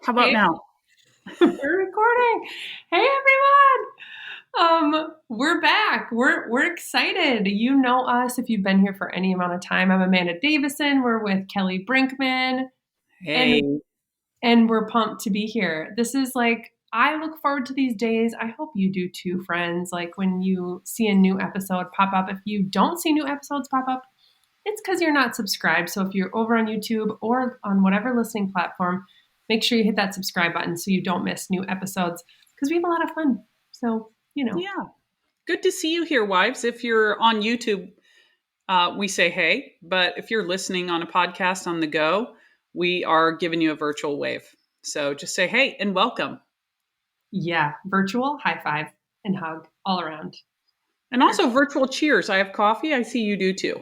How about Hey, now? we're recording. Hey everyone. We're back. We're excited. You know us if you've been here for any amount of time. I'm Amanda Davison. We're with Kelly Brinkman, and Hey, we're pumped to be here. This is like I look forward to these days. I hope you do too, friends. Like when you see a new episode pop up. If you don't see new episodes pop up, it's because you're not subscribed. So if you're over on YouTube or on whatever listening platform, make sure you hit that subscribe button so you don't miss new episodes because we have a lot of fun. So, yeah, good to see you here, wives. If you're on YouTube, we say hey, but if you're listening on a podcast on the go, we are giving you a virtual wave. So just say hey and welcome. yeah, virtual high five and hug all around. And also virtual cheers. I have coffee. I see you do too.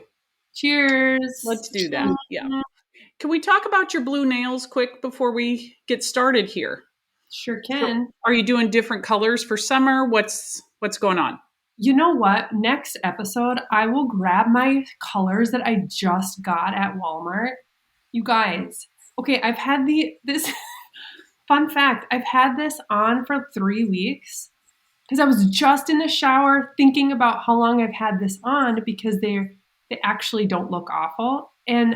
Cheers. Let's do that. Yeah. Can we talk about your blue nails quick before we get started here? Sure So, can. are you doing different colors for summer? What's going on? You know what? Next episode, I will grab my colors that I just got at Walmart. You guys, okay, I've had this fun fact. I've had this on for 3 weeks because I was just in the shower thinking about how long I've had this on because they actually don't look awful, and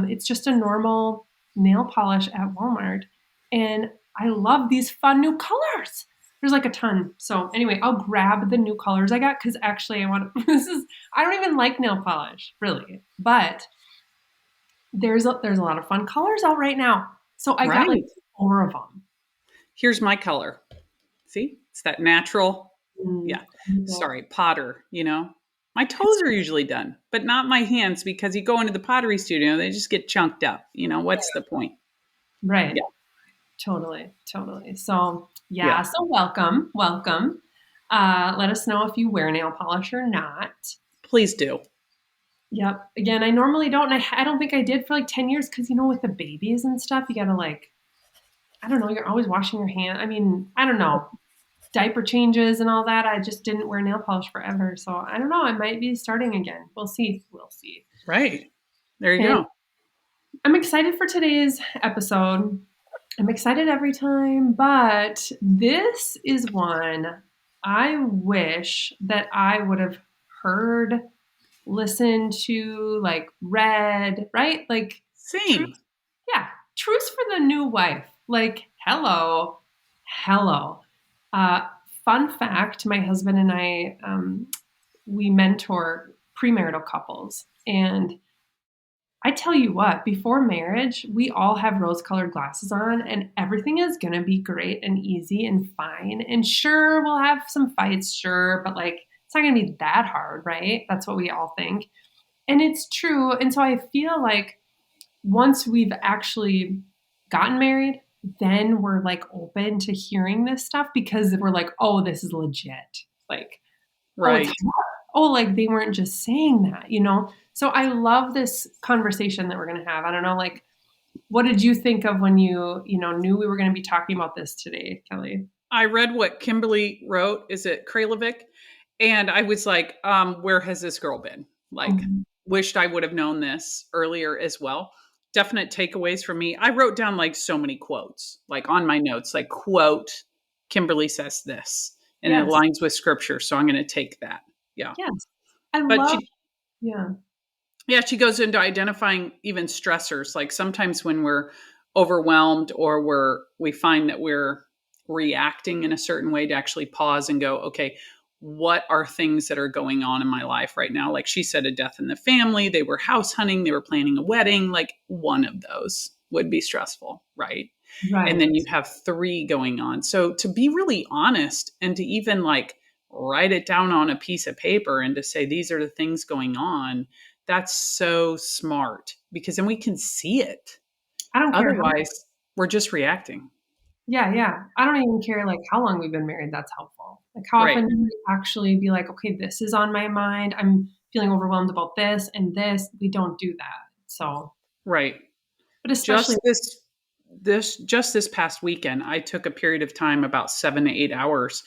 it's just a normal nail polish at Walmart, and I love these fun new colors. There's like a ton. So anyway, I'll grab the new colors I got because actually I want to. I don't even like nail polish really, but there's a lot of fun colors out right now. So I got like Right. 4 of them. Here's my color. See? It's that natural. Mm, Yeah. Sorry, potter, My toes it's are usually done, but not my hands because you go into the pottery studio, they just get chunked up. What's the point? right. Yeah. Totally, totally. So Yeah. yeah, so welcome. Let us know if you wear nail polish or not. Please do. Yep. Again, I normally don't, and I don't think I did for like 10 years because with the babies and stuff, you gotta like, I don't know, you're always washing your hand. I mean, I don't know, diaper changes and all that. I just didn't wear nail polish forever, so I don't know. I might be starting again. We'll see. We'll see. Right. There you And go. I'm excited for today's episode. I'm excited every time, but this is one I wish that I would have heard, listened to, like read, right? Like truth, Same. yeah, truths for the new wife. Like, hello, hello. Uh, Fun fact: my husband and I, we mentor premarital couples, and I tell you what, before marriage, we all have rose colored glasses on and everything is going to be great and easy and fine. And sure, we'll have some fights, sure, but like it's not going to be that hard, right? That's what we all think. And it's true. And so I feel like once we've actually gotten married, then we're like open to hearing this stuff because we're like, oh, this is legit. Like, oh, it's Right. oh, like they weren't just saying that. So I love this conversation that we're going to have. I don't know, like, what did you think of when you knew we were going to be talking about this today, Kelly? I read what Kimberly wrote. Is it Kralovic? And I was like, where has this girl been? Like, Mhm. wished I would have known this earlier as well. Definite takeaways from me. I wrote down like so many quotes, like on my notes, like, quote, Kimberly says this, and it Yes, aligns with scripture. So I'm going to take that. Yeah. yes. I But love, she, yeah. yeah, she goes into identifying even stressors. Like sometimes when we're overwhelmed or we find that we're reacting in a certain way, to actually pause and go, okay, what are things that are going on in my life right now? Like she said, a death in the family, they were house hunting, they were planning a wedding. Like one of those would be stressful, right? And Right. then you have three going on. So to be really honest and to even like write it down on a piece of paper and to say, these are the things going on, that's so smart because then we can see it. I don't care how. Otherwise, we're just reacting. Yeah, yeah. I don't even care like how long we've been married. That's helpful. Like how Right. often do we actually be like, okay, this is on my mind. I'm feeling overwhelmed about this and this. We don't do that. So, Right. but especially, Just this past weekend, I took a period of time, about 7 to 8 hours,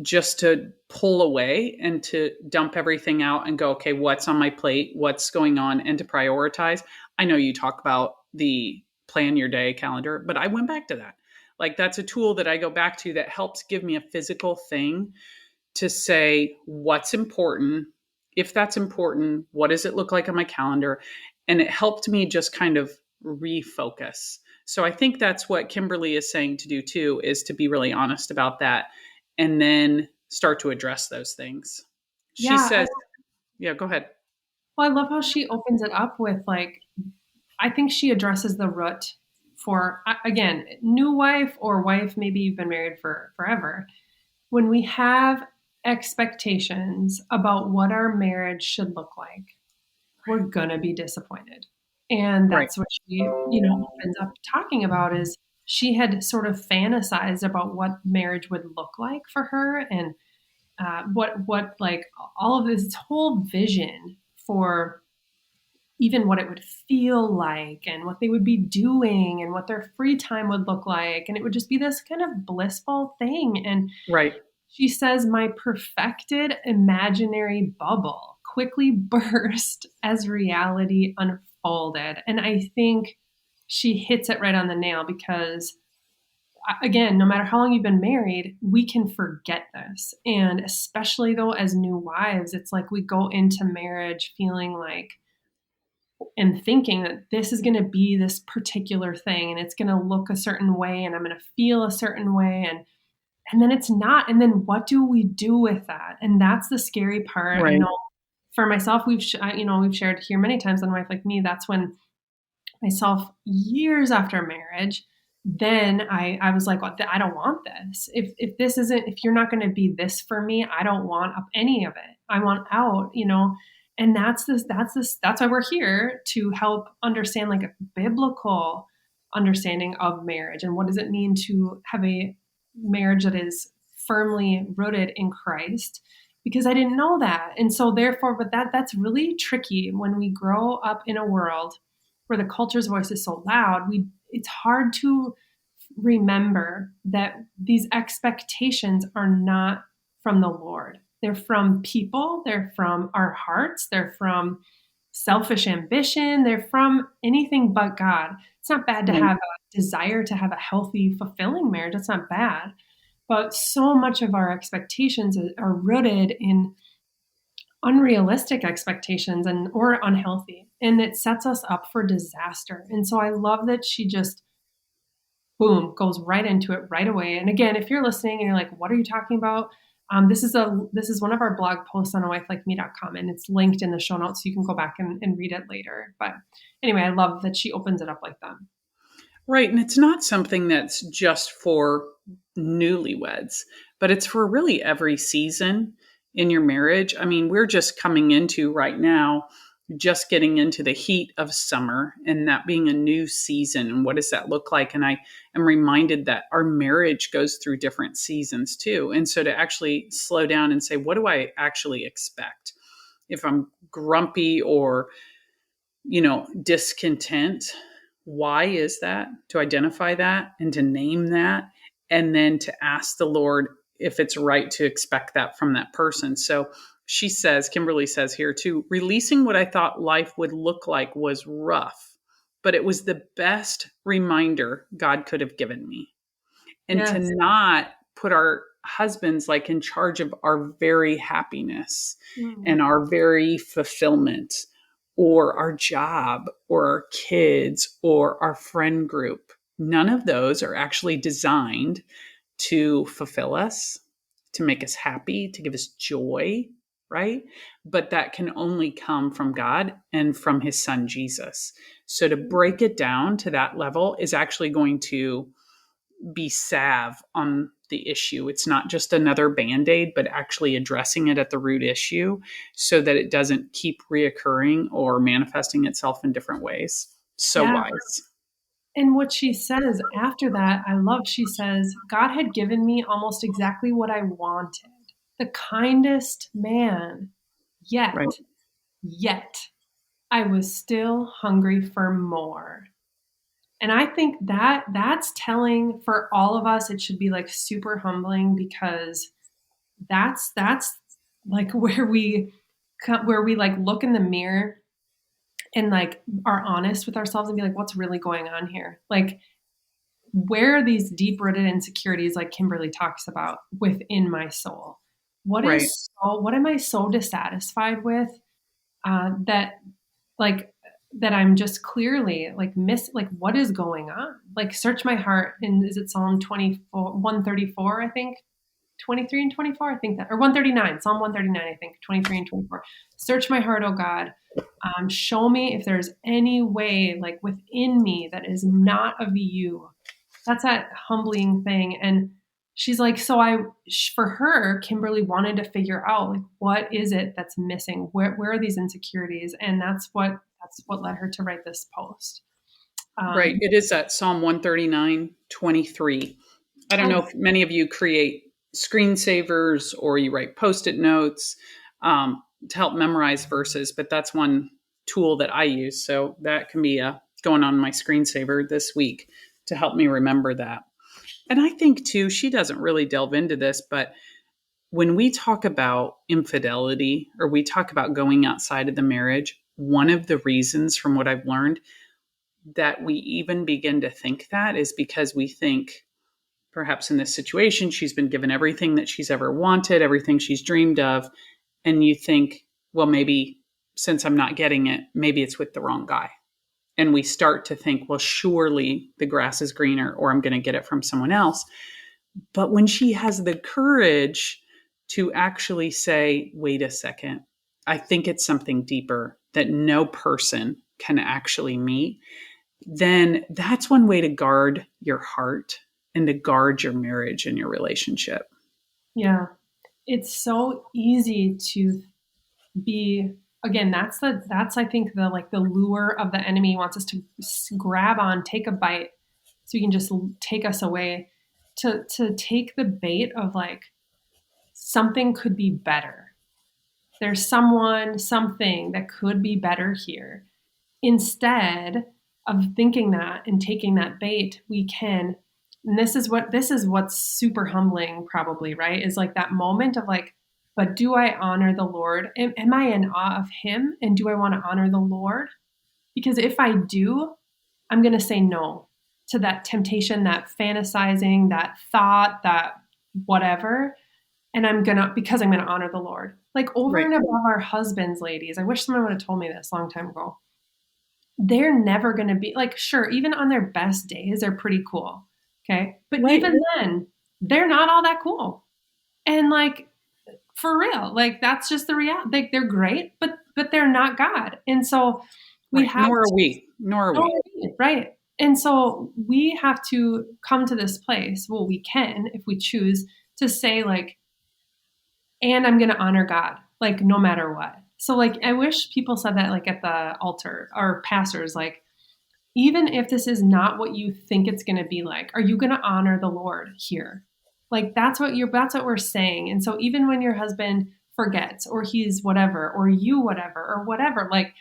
just to pull away and to dump everything out and go, okay, what's on my plate, what's going on, and to prioritize. I know you talk about the plan your day calendar, but I went back to that. Like that's a tool that I go back to that helps give me a physical thing to say what's important. If that's important, what does it look like on my calendar? And it helped me just kind of refocus. So I think that's what Kimberly is saying to do too, is to be really honest about that and then start to address those things. She Yeah. says, yeah, go ahead. Well, I love how she opens it up with like, I think she addresses the root for, again, new wife or wife, maybe you've been married for forever. When we have expectations about what our marriage should look like, we're going to be disappointed. And Right. that's what she, opens up talking about is she had sort of fantasized about what marriage would look like for her and what like all of this whole vision for even what it would feel like and what they would be doing and what their free time would look like. And it would just be this kind of blissful thing. And Right. she says, my perfected imaginary bubble quickly burst as reality unfolded. And I think she hits it right on the nail because, again, no matter how long you've been married, we can forget this. And especially though, as new wives, it's like we go into marriage feeling like, and thinking that this is going to be this particular thing and it's going to look a certain way and I'm going to feel a certain way and then it's not. And then what do we do with that? And that's the scary part. I Right. know for myself, we've shared here many times on Wife Like Me. That's when myself years after marriage, then I was like, well, I don't want this. If you're not going to be this for me, I don't want up any of it. I want out, and that's why we're here to help understand like a biblical understanding of marriage and what does it mean to have a marriage that is firmly rooted in Christ, because I didn't know that. And so therefore, but that's really tricky when we grow up in a world where the culture's voice is so loud. It's hard to remember that these expectations are not from the Lord. They're from people, they're from our hearts, they're from selfish ambition, they're from anything but God. It's not bad to Right. have a desire to have a healthy, fulfilling marriage. That's not bad. But so much of our expectations are rooted in unrealistic expectations or unhealthy, and it sets us up for disaster. And so I love that she just boom goes right into it right away. And again, if you're listening and you're like, what are you talking about? This is one of our blog posts on awifelikeme.com, and it's linked in the show notes so you can go back and read it later. But anyway, I love that she opens it up like that. Right. And it's not something that's just for newlyweds, but it's for really every season in your marriage. I mean, we're just coming into right now, just getting into the heat of summer and that being a new season. And what does that look like? And I am reminded that our marriage goes through different seasons too. And so to actually slow down and say, what do I actually expect? If I'm grumpy or discontent, why is that? To identify that and to name that, and then to ask the Lord if it's right to expect that from that person. So Kimberly says here too, releasing what I thought life would look like was rough, but it was the best reminder God could have given me. And to Yes. not put our husbands like in charge of our very happiness and our very fulfillment or our job or our kids or our friend group. None of those are actually designed to fulfill us, to make us happy, to give us joy, right? But that can only come from God and from his son, Jesus. So to break it down to that level is actually going to be salve on the issue. It's not just another band-aid, but actually addressing it at the root issue so that it doesn't keep reoccurring or manifesting itself in different ways. So Yeah. wise. And what she says after that, I love, she says, God had given me almost exactly what I wanted. The kindest man. Right. Yet, I was still hungry for more. And I think that's telling for all of us. It should be like super humbling because that's like where we like look in the mirror and like are honest with ourselves and be like, what's really going on here? Like, where are these deep rooted insecurities, like Kimberly talks about, within my soul? Right. What am I so dissatisfied with, that like that I'm just clearly like like what is going on? Like search my heart, and is it Psalm 24, 134, I think? 23 and 24, I think that, or 139, Psalm 139, I think, 23 and 24. Search my heart, oh God. Show me if there's any way like within me that is not of you. That's that humbling thing. And she's like, so for her, Kimberly wanted to figure out like, what is it that's missing? Where are these insecurities? And that's what led her to write this post. Right. It is that Psalm 139:23. I don't know if many of you create screensavers or you write post-it notes to help memorize verses, but that's one tool that I use. So that can be going on my screensaver this week to help me remember that. And I think too, she doesn't really delve into this, but when we talk about infidelity or we talk about going outside of the marriage, one of the reasons from what I've learned that we even begin to think that is because we think perhaps in this situation, she's been given everything that she's ever wanted, everything she's dreamed of. And you think, well, maybe since I'm not getting it, maybe it's with the wrong guy. And we start to think, well, surely the grass is greener or I'm going to get it from someone else. But when she has the courage to actually say, wait a second, I think it's something deeper that no person can actually meet, then that's one way to guard your heart and to guard your marriage and your relationship. Yeah. It's so easy to be, again, that's I think the like the lure of the enemy. He wants us to grab on, take a bite so he can just take us away, to take the bait of like something could be better. There's something that could be better here. Instead of thinking that and taking that bait, we can, and this is what's super humbling probably, right? Is like that moment of like, but do I honor the Lord? Am I in awe of him? And do I want to honor the Lord? Because if I do, I'm going to say no to that temptation, that fantasizing, that thought, that whatever. And because I'm going to honor the Lord. Like over Right. and above our husbands, ladies, I wish someone would have told me this a long time ago. They're never going to be like, sure, even on their best days, they're pretty cool. Okay. But Right. even then, they're not all that cool. And like, for real, like that's just the reality. Like they're great, but they're not God. And so we Right. have Nor are we. right. And so we have to come to this place. Well, we can, if we choose to say like, and I'm going to honor God, like no matter what. So like, I wish people said that like at the altar, or pastors, like, even if this is not what you think it's going to be like, are you going to honor the Lord here? Like that's what we're saying. And so even when your husband forgets, or he's whatever, or you whatever, or whatever, like,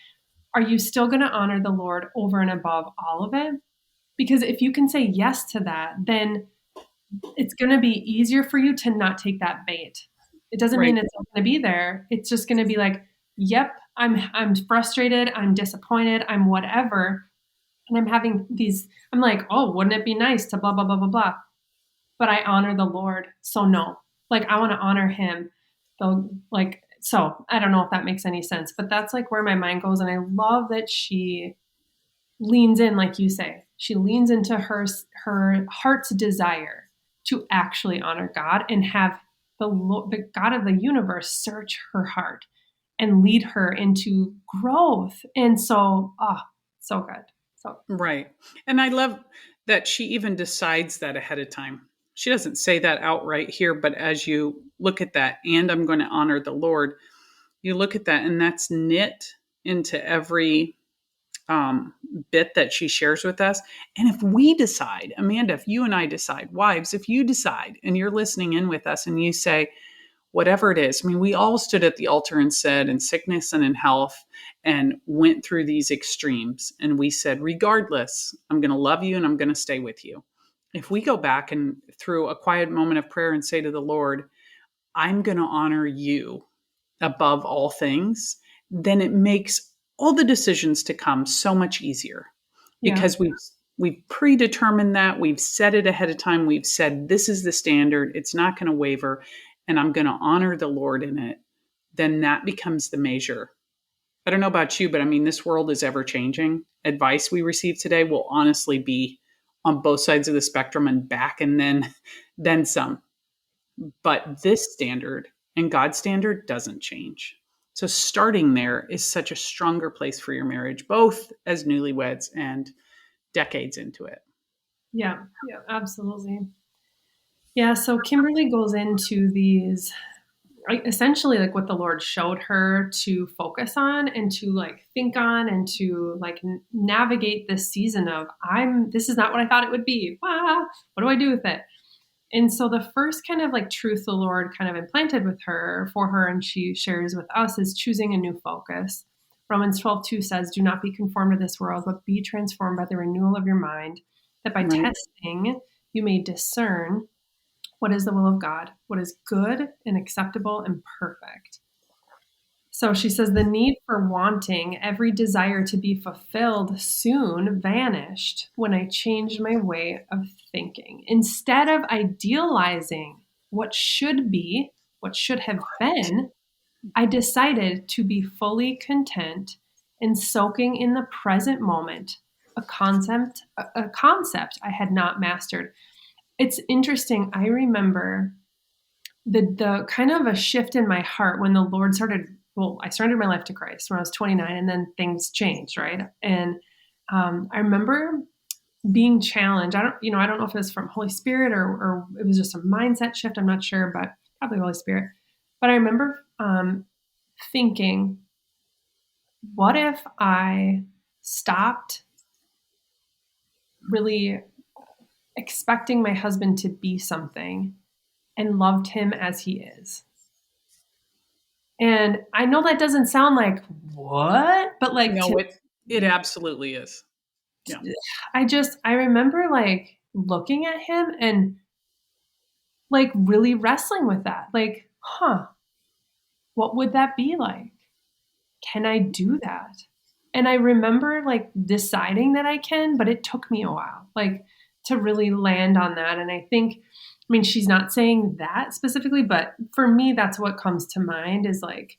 are you still going to honor the Lord over and above all of it? Because if you can say yes to that, then it's going to be easier for you to not take that bait. It doesn't Right. mean it's not going to be there. It's just going to be like, yep, I'm frustrated, I'm disappointed, I'm whatever. And I'm having these, I'm like, oh, wouldn't it be nice to blah, blah, blah, blah, blah. But I honor the Lord. So no, like I want to honor him. So like, so I don't know if that makes any sense, but that's like where my mind goes. And I love that she leans in, like you say, she leans into her heart's desire to actually honor God and have the God of the universe search her heart and lead her into growth. And so, so good. So Right. And I love that she even decides that ahead of time. She doesn't say that outright here, but as you look at that, and I'm going to honor the Lord, you look at that, and that's knit into every bit that she shares with us. And if we decide, Amanda, if you and I decide, wives, if you decide and you're listening in with us and you say, whatever it is, I mean, we all stood at the altar and said, in sickness and in health, and went through these extremes. And we said, regardless, I'm going to love you and I'm going to stay with you. If we go back and through a quiet moment of prayer and say to the Lord, I'm going to honor you above all things, then it makes all the decisions to come so much easier Yeah. because we've predetermined that, we've set it ahead of time, we've said this is the standard, it's not going to waver, and I'm going to honor the Lord in it. Then that becomes the measure. I don't know about you, but I mean, this world is ever changing. Advice we receive today will honestly be on both sides of the spectrum and back, and then some. But this standard and God's standard doesn't change. So starting there is such a stronger place for your marriage, both as newlyweds and decades into it. Yeah. Yeah. Absolutely. Yeah. So Kimberly goes into these essentially like what the Lord showed her to focus on and to like think on and to like navigate this season of this is not what I thought it would be. What do I do with it? And so the first kind of like truth the Lord kind of implanted with her for her and she shares with us is choosing a new focus. Romans 12:2 says, "Do not be conformed to this world, but be transformed by the renewal of your mind, that by Right. testing you may discern what is the will of God, what is good and acceptable and perfect." So she says the need for wanting every desire to be fulfilled soon vanished when I changed my way of thinking. Instead of idealizing what should be, what should have been, I decided to be fully content and soaking in the present moment, a concept I had not mastered. It's interesting. I remember the kind of a shift in my heart when the Lord started. Well, I surrendered my life to Christ when I was 29, and then things changed, right? And I remember being challenged. I don't know if it was from Holy Spirit or it was just a mindset shift. I'm not sure, but probably Holy Spirit. But I remember thinking, what if I stopped really expecting my husband to be something and loved him as he is? And I know that doesn't sound like what, but like No, it absolutely is. Yeah. I remember like looking at him and like really wrestling with that. Like, what would that be like? Can I do that? And I remember like deciding that I can, but it took me a while, like to really land on that. And I think, I mean, she's not saying that specifically, but for me, that's what comes to mind is like,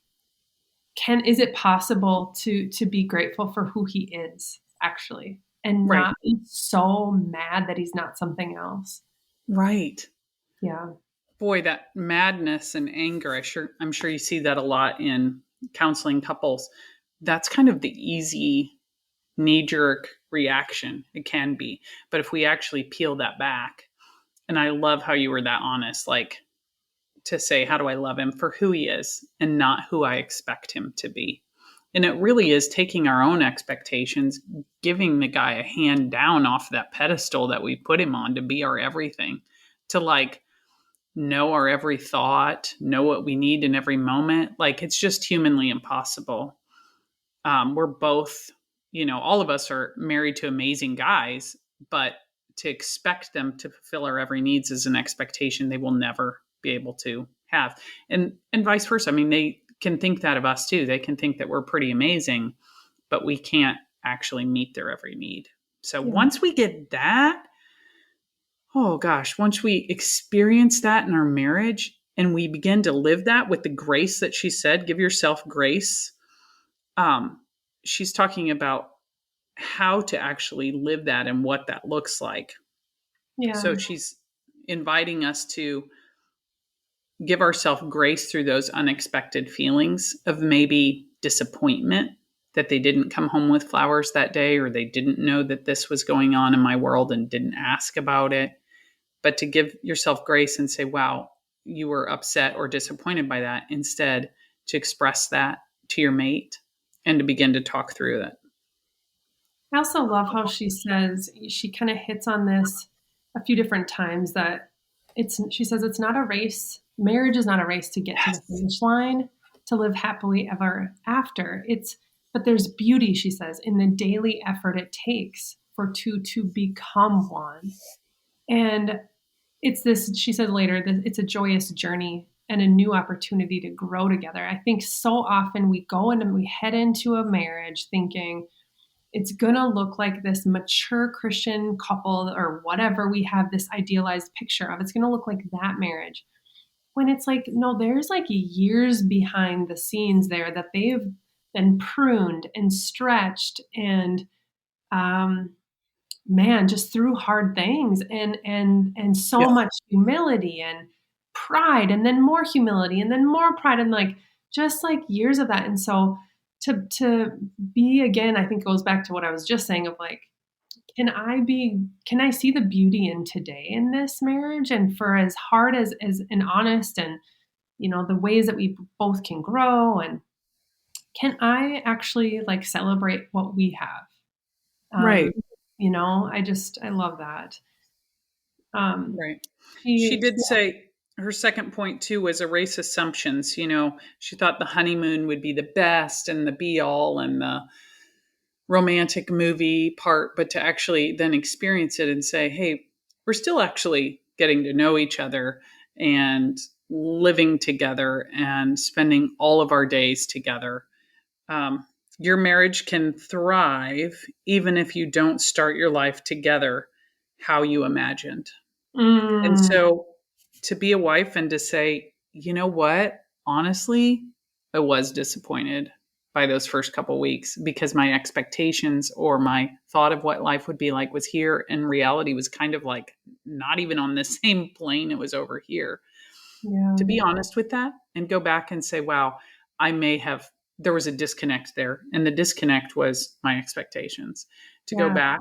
is it possible to be grateful for who he is actually and Right. not be so mad that he's not something else? Right. Yeah. Boy, that madness and anger, I'm sure you see that a lot in counseling couples. That's kind of the easy knee-jerk reaction. It can be. But if we actually peel that back, and I love how you were that honest, like to say, how do I love him for who he is and not who I expect him to be? And it really is taking our own expectations, giving the guy a hand down off that pedestal that we put him on to be our everything, to like know our every thought, know what we need in every moment. Like it's just humanly impossible. We're both, all of us are married to amazing guys, but to expect them to fulfill our every needs is an expectation they will never be able to have. And vice versa. I mean, they can think that of us too. They can think that we're pretty amazing, but we can't actually meet their every need. So Yeah. once we get that, oh gosh, once we experience that in our marriage and we begin to live that with the grace that she said, give yourself grace. She's talking about how to actually live that and what that looks like. Yeah. So she's inviting us to give ourselves grace through those unexpected feelings of maybe disappointment that they didn't come home with flowers that day, or they didn't know that this was going on in my world and didn't ask about it. But to give yourself grace and say, wow, you were upset or disappointed by that, instead to express that to your mate and to begin to talk through it. I also love how she says, she kind of hits on this a few different times that she says it's not a race. Marriage is not a race to get to the finish line, to live happily ever after. But there's beauty, she says, in the daily effort it takes for two to become one. And it's this, she said later, that it's a joyous journey and a new opportunity to grow together. I think so often we go and we head into a marriage thinking it's going to look like this mature Christian couple or whatever we have this idealized picture of. It's going to look like that marriage. When it's like, no, there's like years behind the scenes there that they've been pruned and stretched and man, just through hard things and so Yes. much humility and pride and then more humility and then more pride and like just like years of that. And so to be again, I think goes back to what I was just saying of like, can I see the beauty in today in this marriage? And for as hard as and honest and the ways that we both can grow and can I actually like celebrate what we have? Um, Right. I love that. Um, Right. She she, did say her second point too was erase assumptions. She thought the honeymoon would be the best and the be all and the romantic movie part, but to actually then experience it and say, hey, we're still actually getting to know each other and living together and spending all of our days together. Um, your marriage can thrive even if you don't start your life together how you imagined. And mm, so to be a wife and to say, you know what? Honestly, I was disappointed by those first couple weeks because my expectations or my thought of what life would be like was here and reality was kind of like not even on the same plane, it was over here. yeah, To be honest with that and go back and say, wow, I may have there was a disconnect there and the disconnect was my expectations. To go yeah, back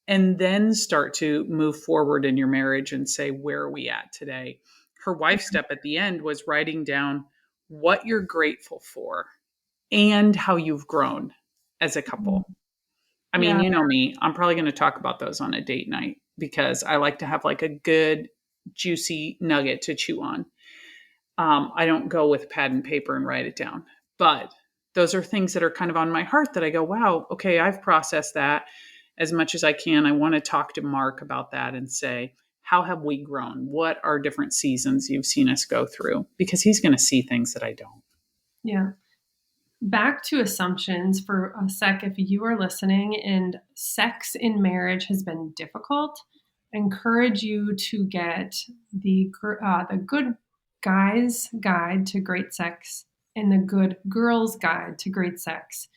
and then start to move forward in your marriage and say, where are we at today? Her wife step at the end was writing down what you're grateful for and how you've grown as a mm, couple. I mean, yeah, you know me, I'm probably going to talk about those on a date night because I like to have like a good, juicy nugget to chew on. I don't go with pad and paper and write it down, but those are things that are kind of on my heart that I go, wow, okay, I've processed that as much as I can. I want to talk to Mark about that and say, how have we grown? What are different seasons you've seen us go through? Because he's going to see things that I don't. yeah. Back to assumptions for a sec. If you are listening and sex in marriage has been difficult, I encourage you to get the Good Guy's Guide to Great Sex and the Good Girl's Guide to Great Sex.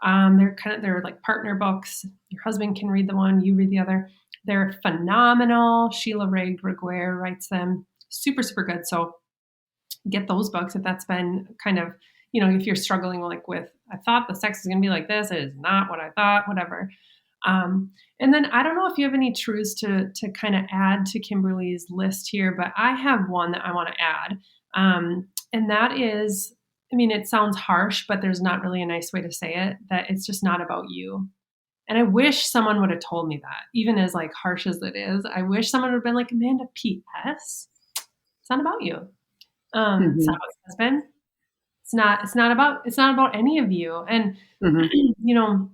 They're like partner books. Your husband can read the one, you read the other. They're phenomenal. Sheila Ray Gregoire writes them. Super, super good. So get those books if that's been kind of, if you're struggling like with, I thought the sex is going to be like this, it is not what I thought, whatever. And then I don't know if you have any truths to kind of add to Kimberly's list here, but I have one that I want to add. And that is, I mean, it sounds harsh, but there's not really a nice way to say it, that it's just not about you. And I wish someone would have told me that, even as like harsh as it is. I wish someone would have been like, Amanda, P.S. It's not about you. It's not Mm-hmm. about your husband. It's not about any of you. And Mm-hmm. you know,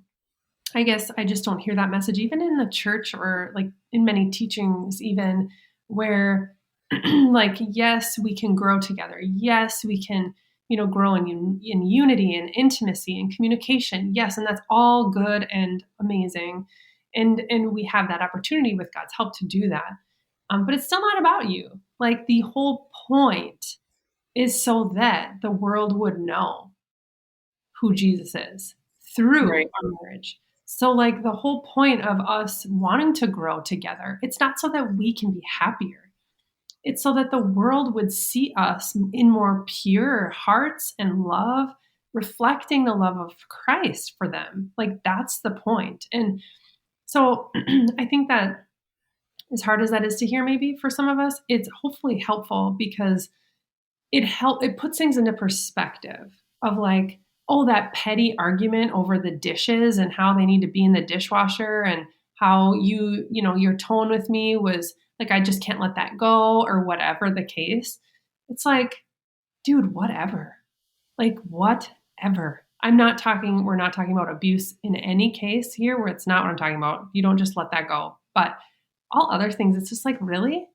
I guess I just don't hear that message even in the church or like in many teachings even where like yes, we can grow together. Yes, we can, grow in unity and intimacy and communication. Yes, and that's all good and amazing. And we have that opportunity with God's help to do that. But it's still not about you. Like the whole point is so that the world would know who Jesus is through Right. our marriage. So, like, the whole point of us wanting to grow together, it's not so that we can be happier. It's so that the world would see us in more pure hearts and love, reflecting the love of Christ for them. Like, that's the point. And so, I think that as hard as that is to hear, maybe for some of us, it's hopefully helpful because it puts things into perspective of like, oh, that petty argument over the dishes and how they need to be in the dishwasher and how your tone with me was like, I just can't let that go or whatever the case. It's like, dude, whatever. Like, whatever. We're not talking about abuse in any case here where it's not what I'm talking about. You don't just let that go. But all other things, it's just like, really?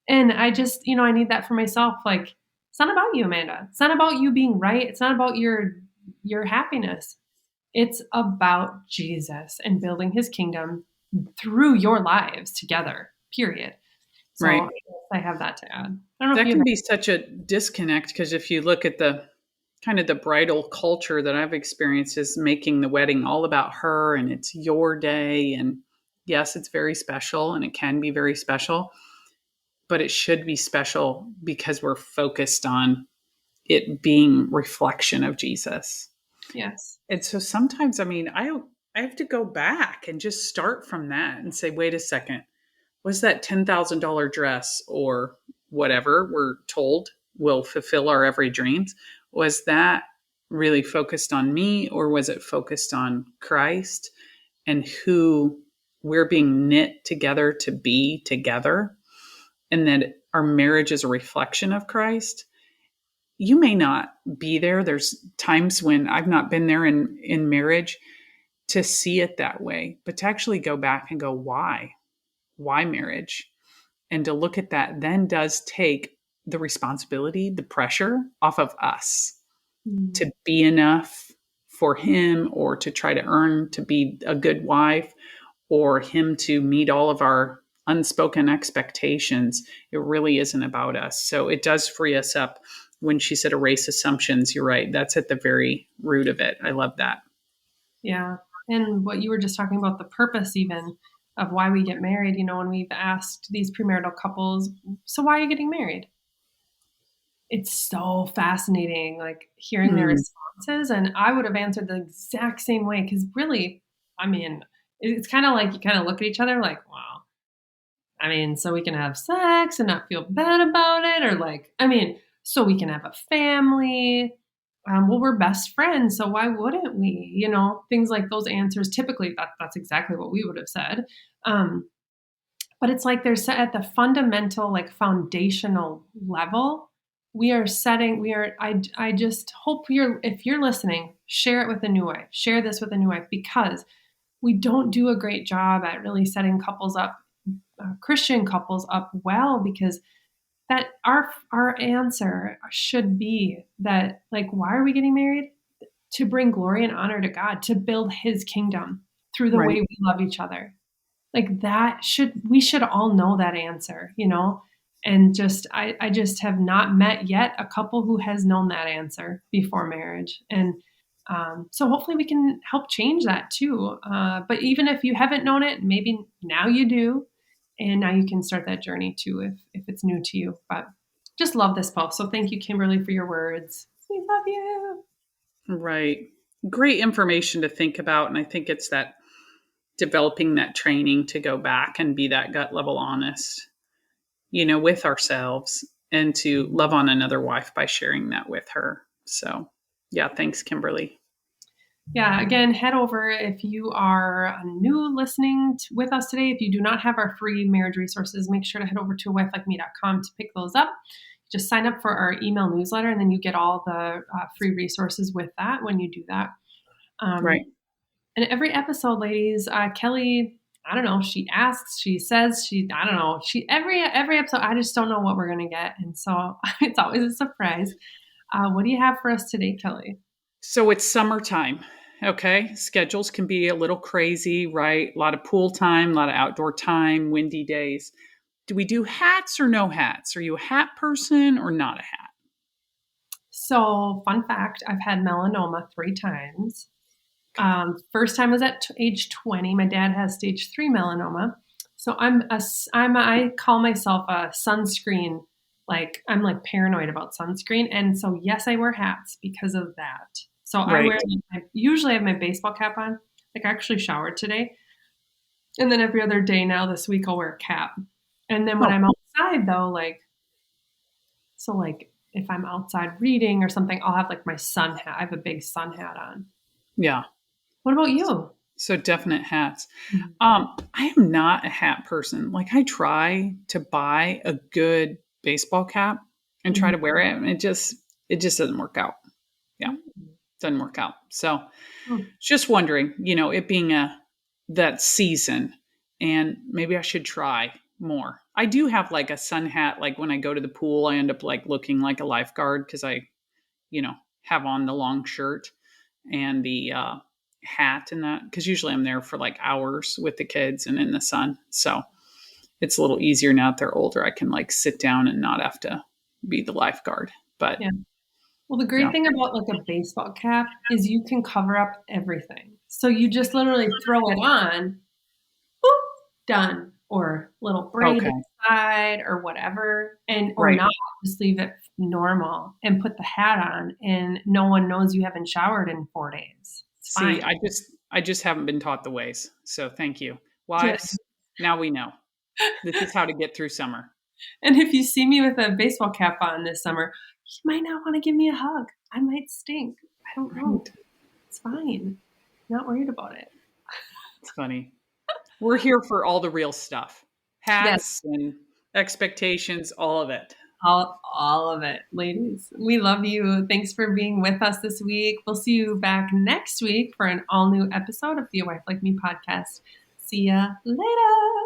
And I just, I need that for myself. Like, It's not about you, Amanda. It's not about you being right. It's not about your happiness. It's about Jesus and building his kingdom through your lives together, period. Right. So I have that to add. I don't know if That you have. can be such a disconnect because if you look at the kind of the bridal culture that I've experienced is making the wedding all about her and it's your day. And yes, it's very special and it can be very special, but it should be special because we're focused on it being reflection of Jesus. Yes. And so sometimes, I mean, I have to go back and just start from that and say, wait a second, was that $10,000 dress or whatever we're told will fulfill our every dreams? Was that really focused on me or was it focused on Christ and who we're being knit together to be together? And that our marriage is a reflection of Christ. You may not be there. There's times when I've not been there in marriage to see it that way, but to actually go back and go, why? Why marriage? And to look at that then does take the responsibility, the pressure off of us Mm. to be enough for him or to try to earn to be a good wife or him to meet all of our unspoken expectations. It really isn't about us. So it does free us up. When she said erase assumptions, you're right. That's at the very root of it. I love that. Yeah. And what you were just talking about, the purpose even of why we get married, when we've asked these premarital couples, so why are you getting married? It's so fascinating, like hearing their Mm, responses. And I would have answered the exact same way because really, I mean, it's kind of like you kind of look at each other like, wow. I mean, so we can have sex and not feel bad about it, or like, I mean, so we can have a family. Well, we're best friends, so why wouldn't we? Things like those answers. Typically, that's exactly what we would have said. Um, but it's like they're set at the fundamental, like foundational level. We are setting. We are. I just hope if you're listening, share it with a new wife. Share this with a new wife because we don't do a great job at really setting couples up, Christian couples up well, because that our answer should be that, like, why are we getting married? To bring glory and honor to God, to build his kingdom through the way right. we love each other. Like we should all know that answer. And I just have not met yet a couple who has known that answer before marriage. And so hopefully we can help change that too. But even if you haven't known it, maybe now you do. And now you can start that journey too if it's new to you. But just love this post. So thank you, Kimberly, for your words. We love you. Right. Great information to think about. And I think it's that developing that training to go back and be that gut level honest, with ourselves and to love on another wife by sharing that with her. So, yeah, thanks, Kimberly. Yeah, again, head over if you are new listening with us today. If you do not have our free marriage resources, make sure to head over to wifelikeme.com to pick those up. Just sign up for our email newsletter, and then you get all the free resources with that when you do that. Right. And every episode, ladies, Kelly, I don't know, she asks, she says, I don't know, every episode, I just don't know what we're going to get. And so it's always a surprise. What do you have for us today, Kelly? So it's summertime. Okay. Schedules can be a little crazy, right? A lot of pool time, a lot of outdoor time, windy days. Do we do hats or no hats? Are you a hat person or not a hat? So, fun fact, I've had melanoma 3 times. First time was at age 20. My dad has stage 3 melanoma. So I call myself a sunscreen. Like I'm like paranoid about sunscreen. And so yes, I wear hats because of that. So Right. I usually have my baseball cap on. Like I actually showered today. And then every other day now this week I'll wear a cap. And then when Oh, I'm outside though, like if I'm outside reading or something, I'll have like my sun hat. I have a big sun hat on. yeah. What about you? So definite hats. Mhm. I am not a hat person. Like I try to buy a good baseball cap and try to wear it, and it just doesn't work out. Yeah, doesn't work out. So Mhm. just wondering, it being that season, and maybe I should try more. I do have like a sun hat. Like when I go to the pool, I end up like looking like a lifeguard because I, have on the long shirt and the hat and that. Because usually I'm there for like hours with the kids and in the sun. So it's a little easier now that they're older. I can like sit down and not have to be the lifeguard. But Yeah. Well, the great yeah, thing about like a baseball cap is you can cover up everything. So you just literally throw it on, boop, done. Or little braid okay, inside or whatever. And or right. not, just leave it normal and put the hat on and no one knows you haven't showered in 4 days. It's See, fine. I just haven't been taught the ways. So thank you, Just, wives. Now we know. This is how to get through summer. and if you see me with a baseball cap on this summer, you might not want to give me a hug. I might stink. I don't know. Right. It's fine. Not worried about it. It's funny. We're here for all the real stuff. Yes, Hats and expectations, all of it. all of it, ladies. We love you. Thanks for being with us this week. We'll see you back next week for an all new episode of the A Wife Like Me podcast. See ya later.